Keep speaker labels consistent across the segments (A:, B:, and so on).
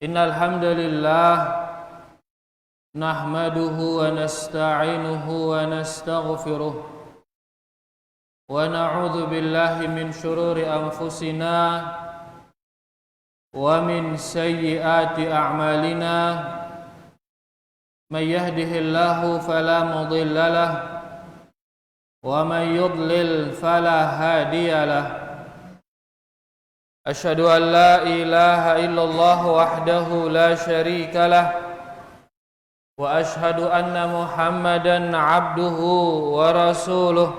A: Innal hamdalillah nahmaduhu wa nasta'inuhu wa nastaghfiruh wa na'udzu billahi min shururi anfusina wa min sayyiati a'malina may yahdihillahu fala mudilla lahu wa may yudlil fala hadiyalah. Asyhadu an la ilaha illallah wahdahu la syarika lah wa asyhadu anna Muhammadan abduhu wa rasuluh.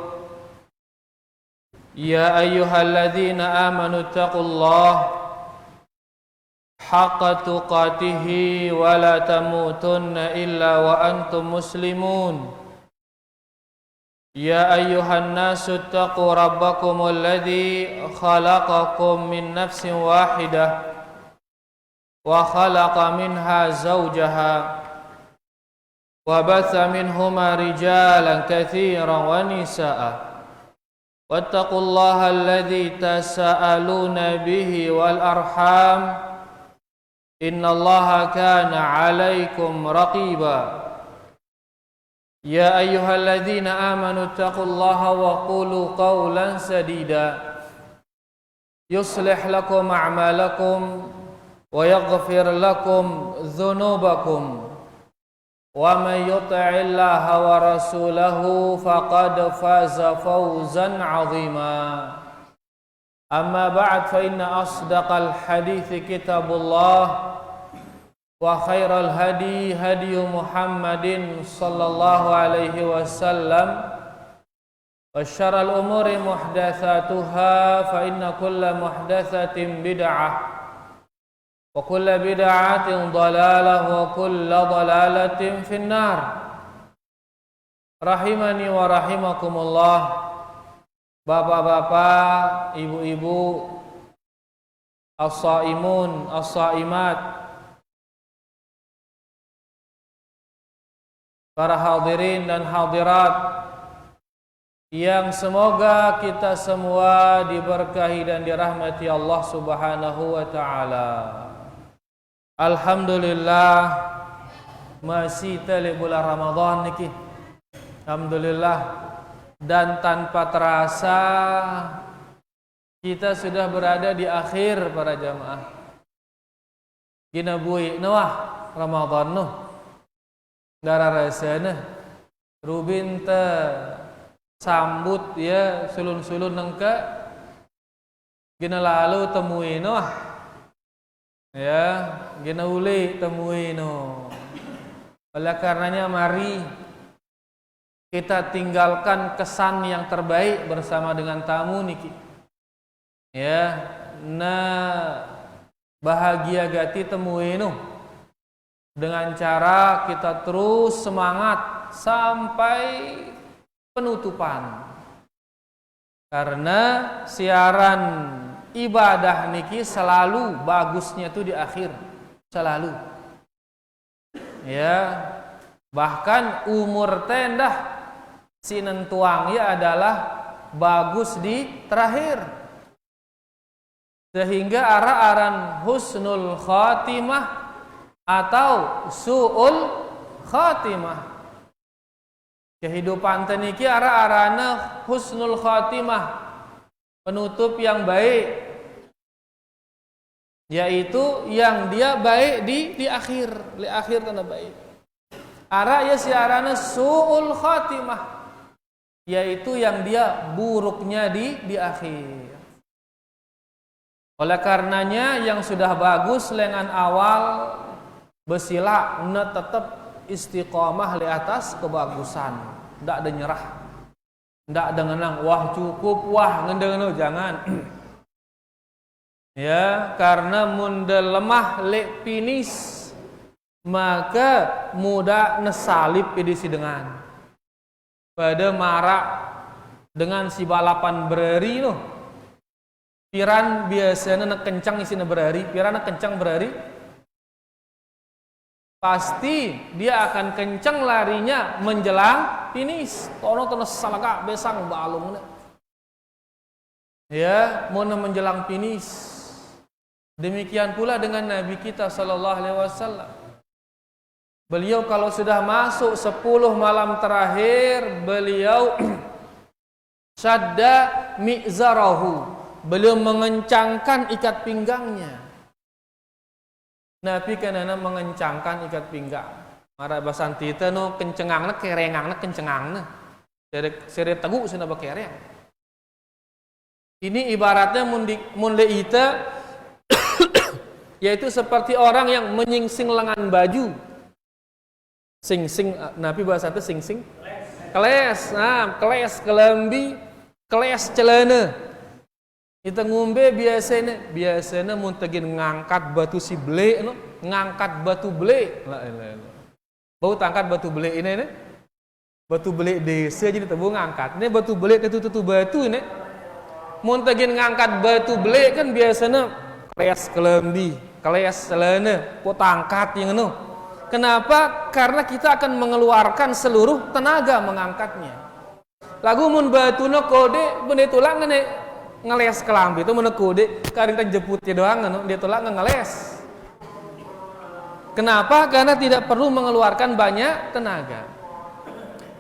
A: Ya ayyuhalladzina amanu taqullaha haqqa tuqatih wa la tamutunna illa wa antum muslimun. Ya ayyuhan nasu taqu rabbakumul ladzi khalaqakum min nafsin wahidah wa khalaqa minha zawjaha wa batha minhuma rijalan katsiran wa nisaa'a wattaqullaha alladzi tasaaluna bihi wal arham innallaha kana 'alaikum raqiba. Ya ayyuhalladzina amanu taqullaha wa qulu qawlan sadida yuslih lakum a'malakum wa yaghfir lakum dhunubakum wa may yuti'illaha wa rasulahu faqad faza fawzan 'azima. Amma ba'd, fa inna asdaqal hadithi kitabullah wa khairal hadi hadiyu Muhammadin sallallahu alaihi wasallam wa syarral umuri muhdatsatuha fa inna kulla muhdatsatin bid'ah wa kulla bid'atin dhalalah wa kulla dhalalatin finnar. Rahimani wa rahimakumullah, bapak-bapak, ibu-ibu, as-saimun, as-saimat, para hadirin dan hadirat yang semoga kita semua diberkahi dan dirahmati Allah Subhanahu wa taala. Alhamdulillah masih tali bulan Ramadan niki. Alhamdulillah, dan tanpa terasa kita sudah berada di akhir para jamaah. Gina bui nawah Ramadan noh. Dara rasana Rubin sambut ya sulun-sulun nengka gina lalu temui no ya gina uli temui no. Oleh karenanya mari kita tinggalkan kesan yang terbaik bersama dengan tamu niki ya na bahagia gati temui no, dengan cara kita terus semangat sampai penutupan. Karena siaran ibadah niki selalu bagusnya itu di akhir, selalu. Ya, bahkan umur tendah sinentuang ya adalah bagus di terakhir. Sehingga arah-aran husnul khatimah atau su'ul khatimah. Kehidupan teniki arah-arana husnul khatimah, penutup yang baik, yaitu yang dia baik di akhir tanda baik. Arah ya si arana su'ul khatimah, yaitu yang dia buruknya di akhir. Oleh karenanya yang sudah bagus lengan awal besila na tetap istiqomah di atas kebagusan, ndak ada nyerah, ndak ada ngenang wah cukup wah ngendeng jangan. Ya, karena munda lemah lek pinis maka mudah nesalip edisi dengan pada marak dengan si balapan berari no. Piran biasanya nak kencang isina berari, piran nak kencang berari pasti dia akan kencang larinya menjelang finish. Tono salaka besang balung. Ya, mau menjelang finish. Demikian pula dengan Nabi kita sallallahu alaihi wasallam. Beliau kalau sudah masuk 10 malam terakhir, beliau syadda mi'zarahu. Beliau mengencangkan ikat pinggangnya. Nabi kenana mengencangkan ikat pinggang. Mara basanti teh no kencengangna kerengangna kencengangna. Sere tegu cenah bakereng. Ini ibaratnya mun ita yaitu seperti orang yang menyingsing lengan baju. Sing-sing Nabi bahasa itu sing-sing. Keles, keles kelembi, keles celana. Kita ngombe biasanya mun tegin ngangkat batu si ble no, ngangkat batu ble. Bau tangkat batu ble ini. Batu ble desa jadi tebu ngangkat. Ini batu ble itu batu ini. Mun tegin ngangkat batu ble kan biasanya keles kelembi, keles celana, po tangkat yang no. Kenapa? Karena kita akan mengeluarkan seluruh tenaga mengangkatnya. Lagu mun batu no kode benda tulang ngeles kelambi itu menekode karing kan jeputnya doang no, dia tulang ngeles. Kenapa? Karena tidak perlu mengeluarkan banyak tenaga.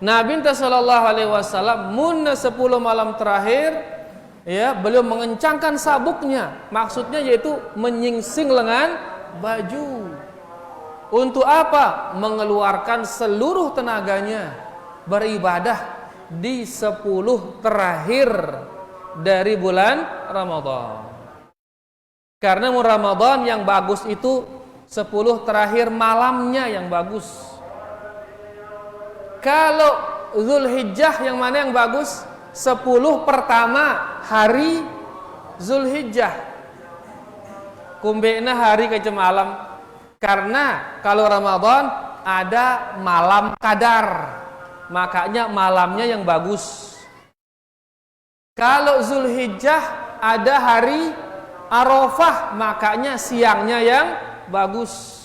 A: Nabi sallallahu alaihi wasallam mun 10 malam terakhir ya, beliau mengencangkan sabuknya. Maksudnya yaitu menyingsing lengan baju. Untuk apa? Mengeluarkan seluruh tenaganya beribadah di 10 terakhir dari bulan Ramadan. Karena Ramadan yang bagus itu 10 terakhir malamnya yang bagus. Kalau Zulhijjah yang mana yang bagus? 10 pertama hari Zulhijjah. Kumbena hari ke malam. Karena kalau Ramadan ada malam qadar. Makanya malamnya yang bagus. Kalau Zulhijjah ada hari Arafah, makanya siangnya yang bagus.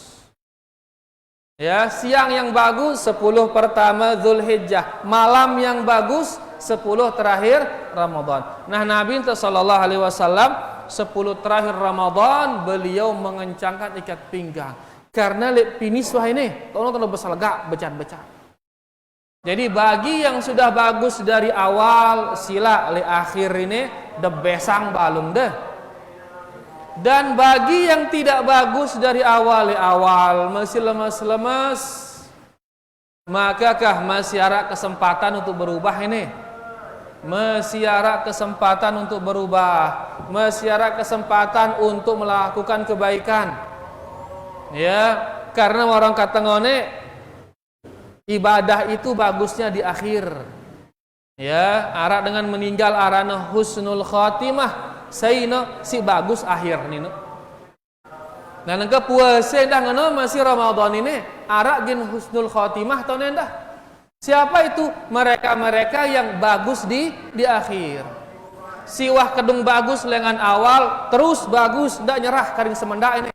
A: Ya, siang yang bagus 10 pertama Zulhijjah, malam yang bagus 10 terakhir Ramadan. Nah, Nabi sallallahu alaihi wasallam 10 terakhir Ramadan beliau mengencangkan ikat pinggang. Karena finish wah ini, tolong bersalga becat-becat. Jadi bagi yang sudah bagus dari awal sila le akhir ini de besang balung deh. Dan bagi yang tidak bagus dari awal le awal masih lemas-lemas, makakah masih ada kesempatan untuk berubah ini? Masih ada kesempatan untuk berubah, masih ada kesempatan untuk melakukan kebaikan. Ya, karena orang kata ngone ibadah itu bagusnya di akhir. Ya, arah dengan meninggal arana husnul khatimah, sayno si bagus akhir nino. Nah, nengka puasa dah ngono masih Ramadan ini, arah gin husnul khatimah tahun dah. Siapa itu? Mereka-mereka yang bagus di akhir. Siwah kedung bagus lengan awal, terus bagus, ndak nyerah karing semenda ini.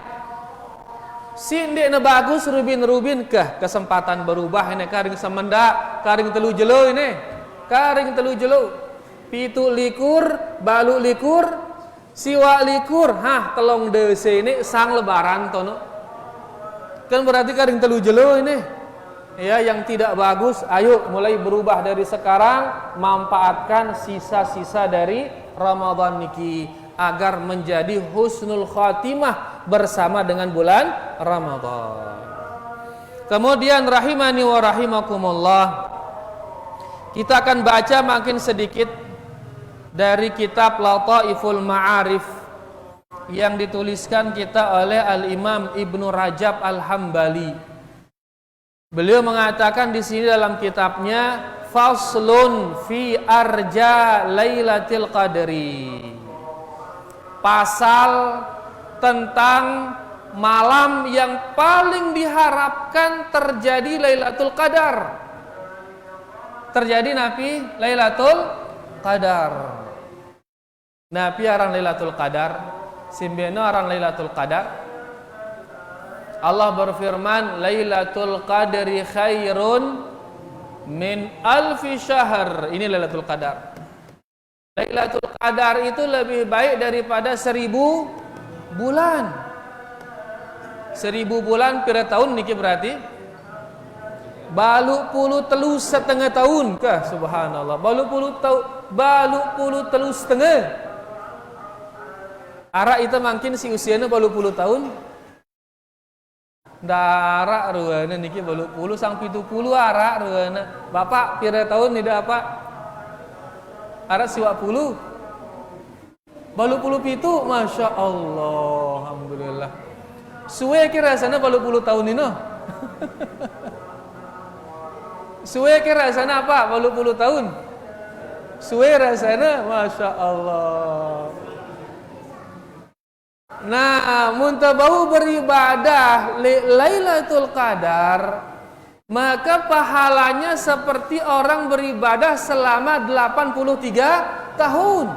A: Sinde na bagus rubin kah kesempatan berubah ini karing semenda, karing telu jelo ini. Karing telu jelo. Pitu likur, balu likur, siwa likur. Telong dese ini sang lebaran tono. Kan berarti karing telu jelo ini. Ya, yang tidak bagus, ayo mulai berubah dari sekarang, manfaatkan sisa-sisa dari Ramadan niki agar menjadi husnul khatimah bersama dengan bulan Ramadan. Kemudian rahimani wa rahimakumullah, kita akan baca makin sedikit dari kitab Lataiful Ma'arif yang dituliskan kita oleh Al-Imam Ibnu Rajab Al-Hambali. Beliau mengatakan di sini dalam kitabnya Faslun fi arja Lailatul Qadri. Pasal tentang malam yang paling diharapkan terjadi Lailatul Qadar. Terjadi napi Lailatul Qadar. Napi arang Lailatul Qadar, simbeno arang Lailatul Qadar. Allah berfirman, Lailatul Qadri khairun min alfi syahr. Ini Lailatul Qadar. Lailatul Qadar itu lebih baik daripada 1000 bulan. 1000 bulan pira tahun niki berarti? Balu puluh telu setengah tahun kah? Subhanallah. Balu puluh telu setengah. Arak itu makin si usianya balu puluh tahun. Darak ruana niki balu puluh sang 70 arak ruana. Bapak pira tahun tidak apa? Arak siwak puluh. Balu puluh pitu, masya Allah, alhamdulillah. Suwe kira sana balu puluh tahun ini. Suwe kira sana apa? Balu puluh tahun. Suwe rasana, masya Allah. Nah, muntabau beribadah Lailatul Qadar, maka pahalanya seperti orang beribadah selama 83 tahun.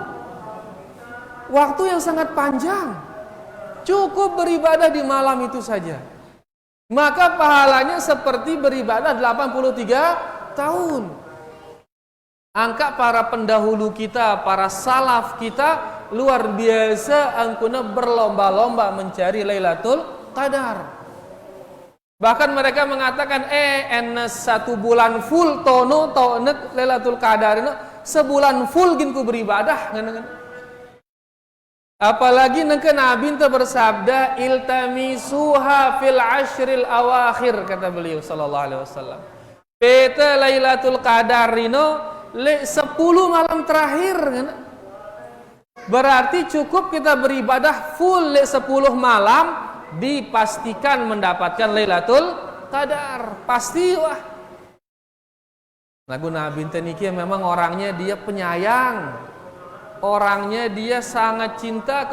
A: Waktu yang sangat panjang. Cukup beribadah di malam itu saja. Maka pahalanya seperti beribadah 83 tahun. Angka para pendahulu kita, para salaf kita luar biasa angkuna berlomba-lomba mencari Lailatul Qadar. Bahkan mereka mengatakan satu bulan full tono tonet Lailatul Qadar ini sebulan full ginku beribadah. Apalagi nengke Nabi itu bersabda iltamisuha fil ashril awakhir, kata beliau sallallahu alaihi wasallam. Peta Lailatul Qadar ini 10 malam terakhir. Berarti cukup kita beribadah full 10 malam dipastikan mendapatkan Lailatul Qadar. Pasti wah. Lagu Nabi niki memang orangnya dia penyayang. Orangnya dia sangat cinta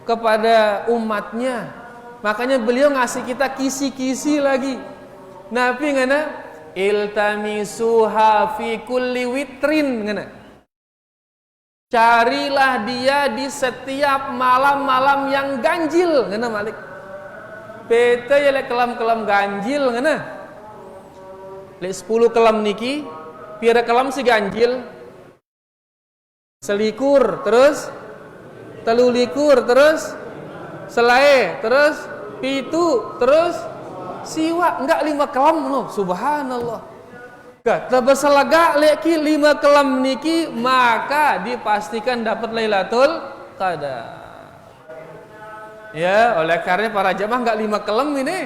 A: kepada umatnya. Makanya beliau ngasih kita kisi-kisi lagi. Nabi ngana iltamisuha fi kulli witrin ngana. Carilah dia di setiap malam-malam yang ganjil, ngana Malik. Pete ya lek kelam-kelam ganjil ngana. Lek 10 kelam niki, pira kelam si ganjil? Selikur, terus telulikur, terus selai, terus pitu, terus siwa, enggak 5 kelam no, subhanallah. Kata berselaga leki 5 kelam niki maka dipastikan dapat Lailatul Qadar. Ya, oleh karena para jamaah enggak 5 kelam ini.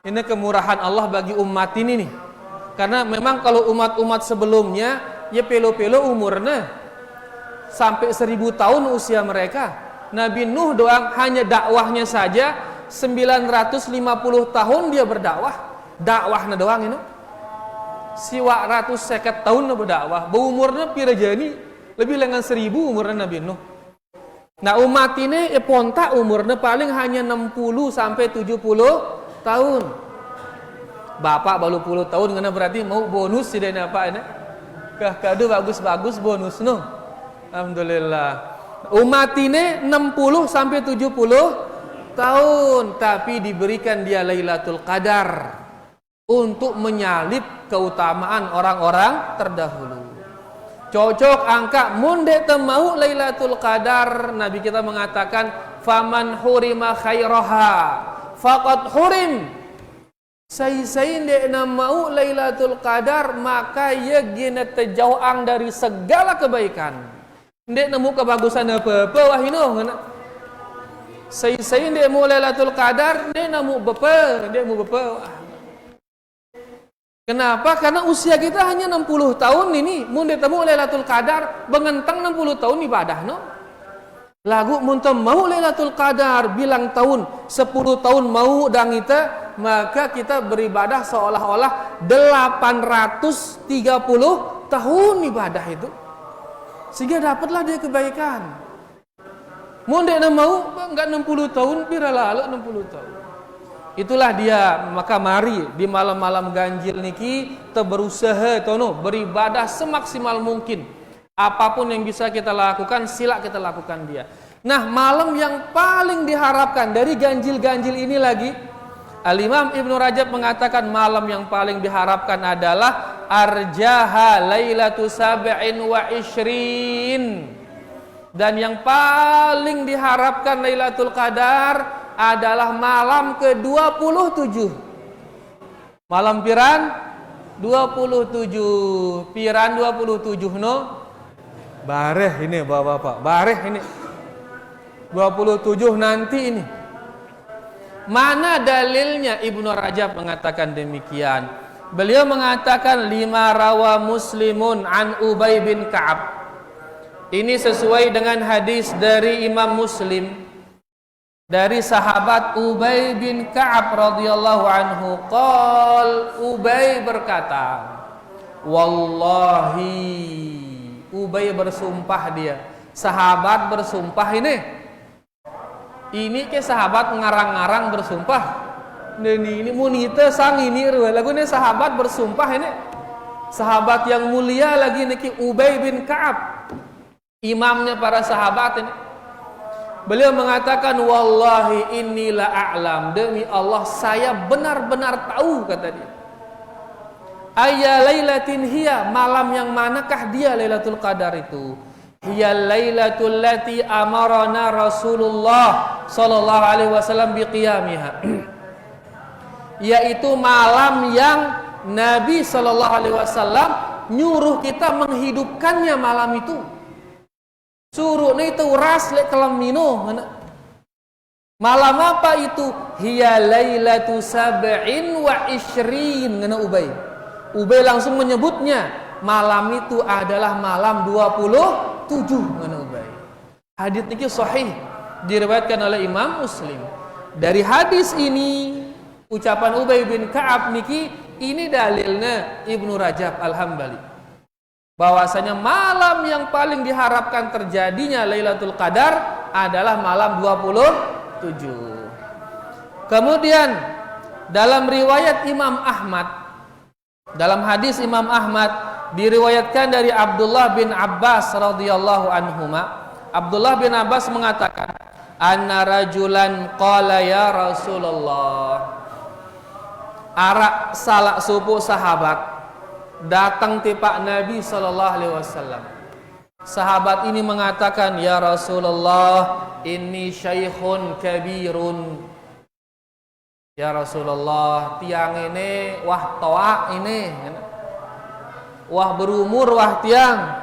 A: Ini kemurahan Allah bagi umat ini nih. Karena memang kalau umat-umat sebelumnya ya pelo-pelo umurnya sampai 1000 tahun usia mereka. Nabi Nuh doang hanya dakwahnya saja 950 tahun dia berdakwah. Dakwahnya doang ini. Siwa ratus seket tahun berdakwah. Berumurnya pira jani lebih dengan 1000 umurnya Nabi Nuh. Nah umat ini ponta umurnya paling hanya 60 sampai 70 tahun. Bapak baru 10 tahun karena berarti mau bonus tidak apa ini. Kado bagus-bagus bonus no. Alhamdulillah. Umat ini 60 sampai 70 tahun tapi diberikan dia Lailatul Qadar untuk menyalip keutamaan orang-orang terdahulu. Cocok angka munde temau Lailatul Qadar. Nabi kita mengatakan faman hurima khairaha faqad hurim. Sai-sai ndek mau Lailatul Qadar maka ia gina terjauhang dari segala kebaikan. Ndek nemu kebagusan apa-apa wah ino ngana. Sai-sai ndek mau Lailatul Qadar ndek nemu bepe, ndek mau bepe. Kenapa? Karena usia kita hanya 60 tahun ini. Mun ditemu Lailatul Qadar bengentang 60 tahun ibadah no. Lagu mun mau Lailatul Qadar bilang tahun 10 tahun mau dan kita maka kita beribadah seolah-olah 830 tahun ibadah itu. Sehingga dapatlah dia kebaikan. Mun dia mau enggak 60 tahun pira lalu 60 tahun. Itulah dia, maka mari di malam-malam ganjil niki kita berusaha tono beribadah semaksimal mungkin. Apapun yang bisa kita lakukan sila kita lakukan dia. Nah, malam yang paling diharapkan dari ganjil-ganjil ini lagi Al-Imam Ibnu Rajab mengatakan malam yang paling diharapkan adalah arjaha lailatu sab'in wa ishrin. Dan yang paling diharapkan Lailatul Qadar adalah malam ke-27. Malam piran 27. Piran 27 no. Bareh ini Bapak-bapak, bareh ini. 27 nanti ini. Mana dalilnya? Ibnu Rajab mengatakan demikian. Beliau mengatakan lima rawa Muslimun an Ubay bin Ka'ab. Ini sesuai dengan hadis dari Imam Muslim dari sahabat Ubay bin Ka'ab radhiyallahu anhu. Qal, Ubay berkata, wallahi, Ubay bersumpah dia. Sahabat bersumpah ini. Ini ke sahabat ngarang-ngarang bersumpah. Ini munita sang ini lagu ini sahabat bersumpah ini. Sahabat yang mulia lagi niki Ubay bin Ka'ab. Imamnya para sahabat ini. Beliau mengatakan wallahi inilah a'lam, demi Allah saya benar-benar tahu, kata dia. Ayya lailatin hiya, malam yang manakah dia Lailatul Qadar itu? Hiya lailatul lati amarana Rasulullah sallallahu alaihi wasallam biqiyamiha. Yaitu malam yang Nabi sallallahu alaihi wasallam nyuruh kita menghidupkannya malam itu. Suruh itu ras lek kelam mino. Malam apa itu? Hiya lailatu sab'in wa ishrin. Ngana Ubay. Ubay langsung menyebutnya. Malam itu adalah malam 27. Ngana Ubay. Hadis ini sahih. Diriwayatkan oleh Imam Muslim. Dari hadis ini, ucapan Ubay bin Ka'ab niki, ini dalilnya Ibnu Rajab Al-Hambali. Bahwasanya malam yang paling diharapkan terjadinya Lailatul Qadar adalah malam 27. Kemudian dalam riwayat Imam Ahmad, dalam hadis Imam Ahmad diriwayatkan dari Abdullah bin Abbas radhiyallahu anhuma. Abdullah bin Abbas mengatakan, anna rajulan qala ya Rasulullah. Arak salak subuh sahabat datang tipak Nabi sallallahu alaihi wasallam. Sahabat ini mengatakan, ya Rasulullah, inni syaikhun kabirun. Ya Rasulullah, tiang ini wah toa ini, wah berumur wah tiang,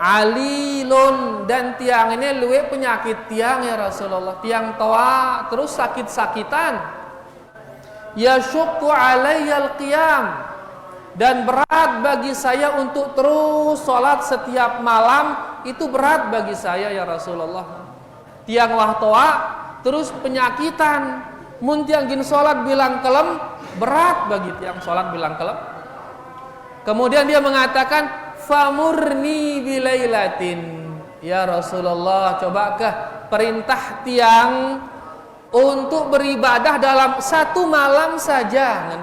A: alilun, dan tiang ini luwe penyakit tiang ya Rasulullah, tiang toa terus sakit-sakitan. Yasyukku alayyal qiyam, dan berat bagi saya untuk terus sholat setiap malam, itu berat bagi saya ya Rasulullah. Tiang wahtoa terus penyakitan, mun tiang gin sholat bilang kelem, berat bagi tiang sholat bilang kelem. Kemudian dia mengatakan, famurni bilailatin, ya Rasulullah, cobakah perintah tiang untuk beribadah dalam satu malam saja.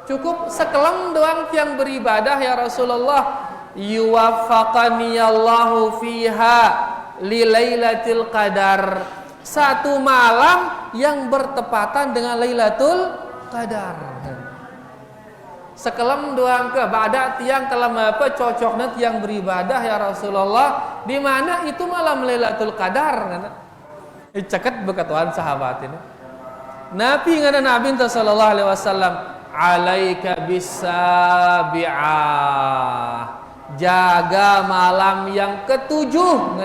A: Cukup sekelem doang tiang beribadah ya Rasulullah. Yuwaffaqani Allahu fiha li lailatul qadar. Satu malam yang bertepatan dengan Lailatul Qadar. Sekelem doang ke bada tiang kelem apa cocoknya tiang beribadah ya Rasulullah. Di mana itu malam Lailatul Qadar? Ceket bekatuan sahabat ini. Nabi ngana Nabi sallallahu alaihi wasallam, alaika bisabi'ah, jaga malam yang ketujuh.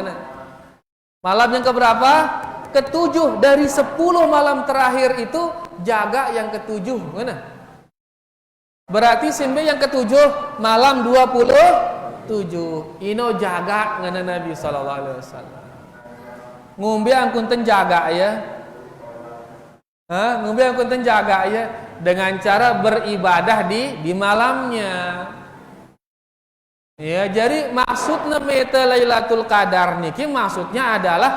A: Malam yang keberapa? Ketujuh. Dari 10 malam terakhir itu jaga yang ketujuh. Berarti simbe yang ketujuh malam 27. Ino jaga ngana Nabi sallallahu alaihi wasallam. Ngombe angkunten jaga ya. Ngombe angkunten jaga ya. Dengan cara beribadah di malamnya. Ya, jadi maksudnya meta Lailatul Qadar niki maksudnya adalah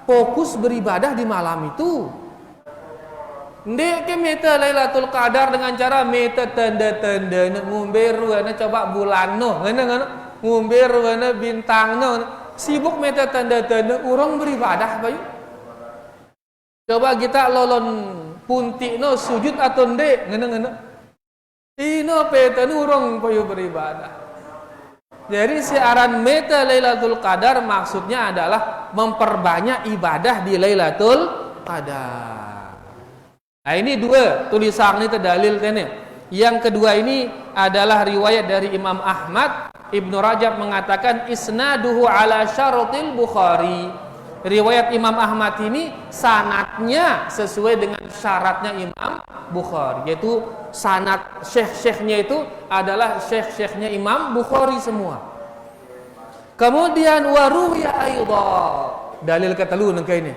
A: fokus beribadah di malam itu. Ndek ke meta Lailatul Qadar dengan cara meta tanda-tanda ngombe ruana coba bulan no, ngombe ruana bintang no. Sibuk meta tanda-tanda urang beribadah bayu. Coba kita lolon punti no sujud atau ndek ngene-ngene. Ino peta nurung payu beribadah. Jadi siaran meta Lailatul Qadar maksudnya adalah memperbanyak ibadah di Lailatul Qadar. Nah ini dua tulisan ini terdalil kan ya. Yang kedua ini adalah riwayat dari Imam Ahmad. Ibnu Rajab mengatakan isnaduhu ala syaratil Bukhari. Riwayat Imam Ahmad ini sanadnya sesuai dengan syaratnya Imam Bukhari, yaitu sanad syekh-syekhnya itu adalah syekh-syekhnya Imam Bukhari semua. Kemudian waruwiya aidha, dalil ketelu nengke ini.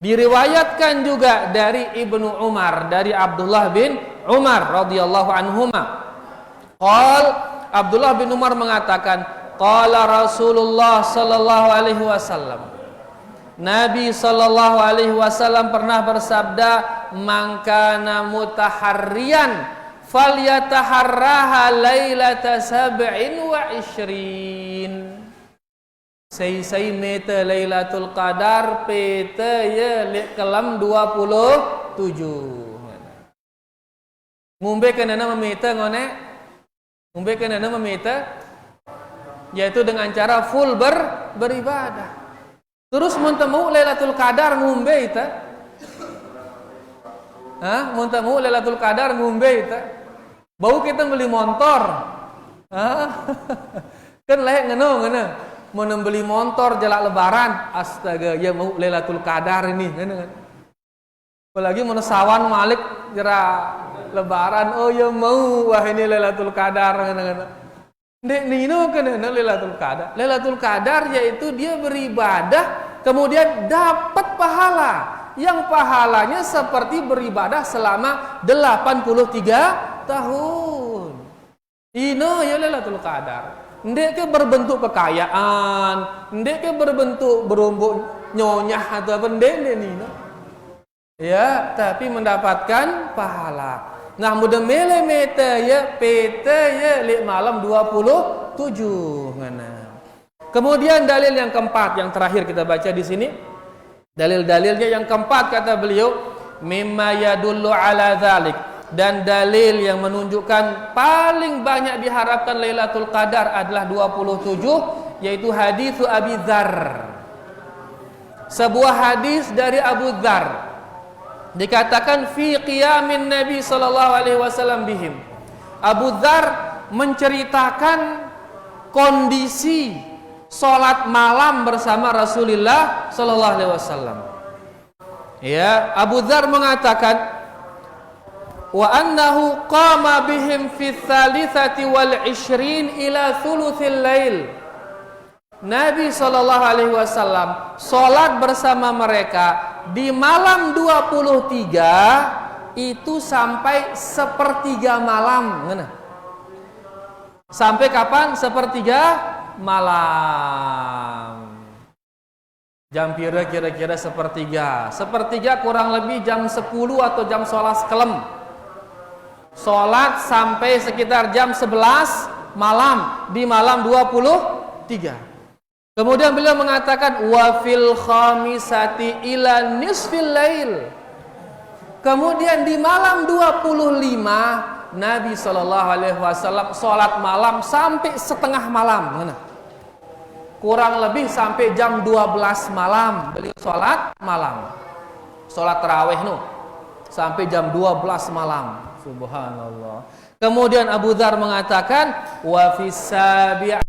A: Diriwayatkan juga dari Ibnu Umar, dari Abdullah bin Umar radhiyallahu anhuma. Abdullah bin Umar mengatakan, qala Rasulullah sallallahu alaihi wasallam. Nabi sallallahu alaihi wasallam pernah bersabda, "Man kana mutaharriyan falyataharraha lailata sab'in wa ishrin." Sei meta Lailatul Qadar peta ya kelam 27. Ngumbe kenana memeta ngone? Ngumbe kenana memeta yaitu dengan cara full beribadah. Terus muntemu Lailatul Qadar ngumbe ita. Muntemu Lailatul Qadar ngumbe ita. Bau kita beli motor. Kan leh ngono. Mau beli motor jalak lebaran, astaga, ya mau Lailatul Qadar ini ngono kan. Apalagi mau sawan malik jera lebaran, oh ya mau wah ini Lailatul Qadar ngono. Dek nino kan Lailatul Qadar. Lailatul Qadar yaitu dia beribadah kemudian dapat pahala. Yang pahalanya seperti beribadah selama 83 tahun. Ino ya Lailatul Qadar. Ndek ke berbentuk kekayaan, ndek ke berbentuk berumbuk nyonyah atau apa ndek nino. Ya, tapi mendapatkan pahala. Nah, mudah mele meta ya peta ya li malam 27 ngana. Kemudian dalil yang keempat yang terakhir kita baca di sini. Dalil-dalilnya yang keempat kata beliau, mimma yadullu ala dzalik, dan dalil yang menunjukkan paling banyak diharapkan Lailatul Qadar adalah 27, yaitu hadis Abi Dzar. Sebuah hadis dari Abu Dzar. Dikatakan fi qiyamin Nabi sallallahu alaihi wasallam bihim. Abu Dzar menceritakan kondisi salat malam bersama Rasulullah sallallahu alaihi wasallam. Ya, Abu Dzar mengatakan wa annahu qama bihim fi tsalitsati wal 20 ila thuluthil lail. Nabi sallallahu alaihi wasallam salat bersama mereka di malam 23 itu sampai sepertiga malam. Sampai kapan? Sepertiga malam. Jam pira kira-kira sepertiga. Sepertiga kurang lebih jam 10 atau jam 11 kelem. Salat sampai sekitar jam 11 malam di malam 23. Kemudian beliau mengatakan wa fil khamisati ila nisfil lail. Kemudian di malam 25 Nabi sallallahu alaihi wasallam salat malam sampai setengah malam. Kurang lebih sampai jam 12 malam beliau salat malam. Salat tarawih sampai jam 12 malam. Subhanallah. Kemudian Abu Dzar mengatakan wa fis sabi'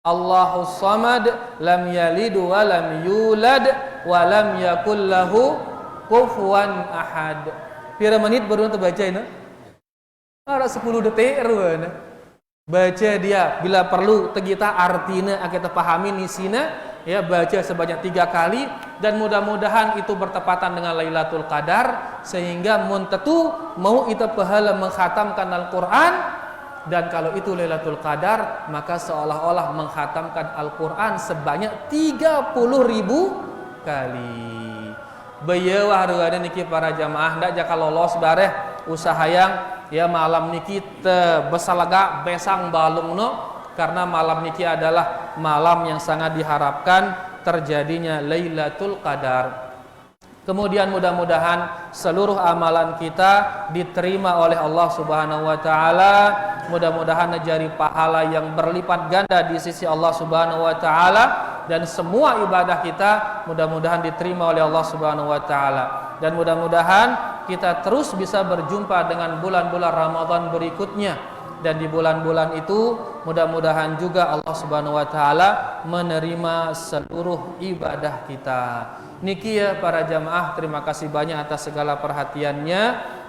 A: Allahus samad lam yalid wa lam yulad wa lam yakul lahu kufuwan ahad. Pira menit baru untuk baca ini? Ada 10 detik ruana. Baca dia bila perlu tegita artinya kita pahami nisina ya, baca sebanyak 3 kali dan mudah-mudahan itu bertepatan dengan Lailatul Qadar sehingga mun tentu mau kita pahala mengkhatamkan Al-Qur'an. Dan kalau itu Lailatul Qadar, maka seolah-olah menghatamkan Al-Quran sebanyak 30.000 kali. Bayewah harga niki para jamaah, ndak jaka lolos bareh usaha yang ya malam niki besalaga besang balung no, karena malam niki adalah malam yang sangat diharapkan terjadinya Lailatul Qadar. Kemudian mudah-mudahan seluruh amalan kita diterima oleh Allah Subhanahu wa taala. Mudah-mudahan menjadi pahala yang berlipat ganda di sisi Allah Subhanahu wa taala dan semua ibadah kita mudah-mudahan diterima oleh Allah Subhanahu wa taala. Dan mudah-mudahan kita terus bisa berjumpa dengan bulan-bulan Ramadan berikutnya. Dan di bulan-bulan itu mudah-mudahan juga Allah Subhanahu wa taala menerima seluruh ibadah kita. Niki ya para jamaah, terima kasih banyak atas segala perhatiannya.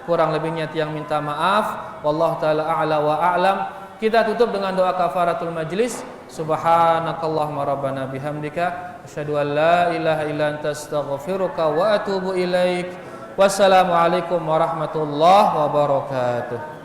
A: Kurang lebihnya tiang minta maaf. Wallahu taala a'la wa a'lam. Kita tutup dengan doa kafaratul majlis. Subhanakallahumma rabbana bihamdika asyhadu an la ilaha illa anta astaghfiruka wa atubu ilaik. Wassalamualaikum warahmatullahi wabarakatuh.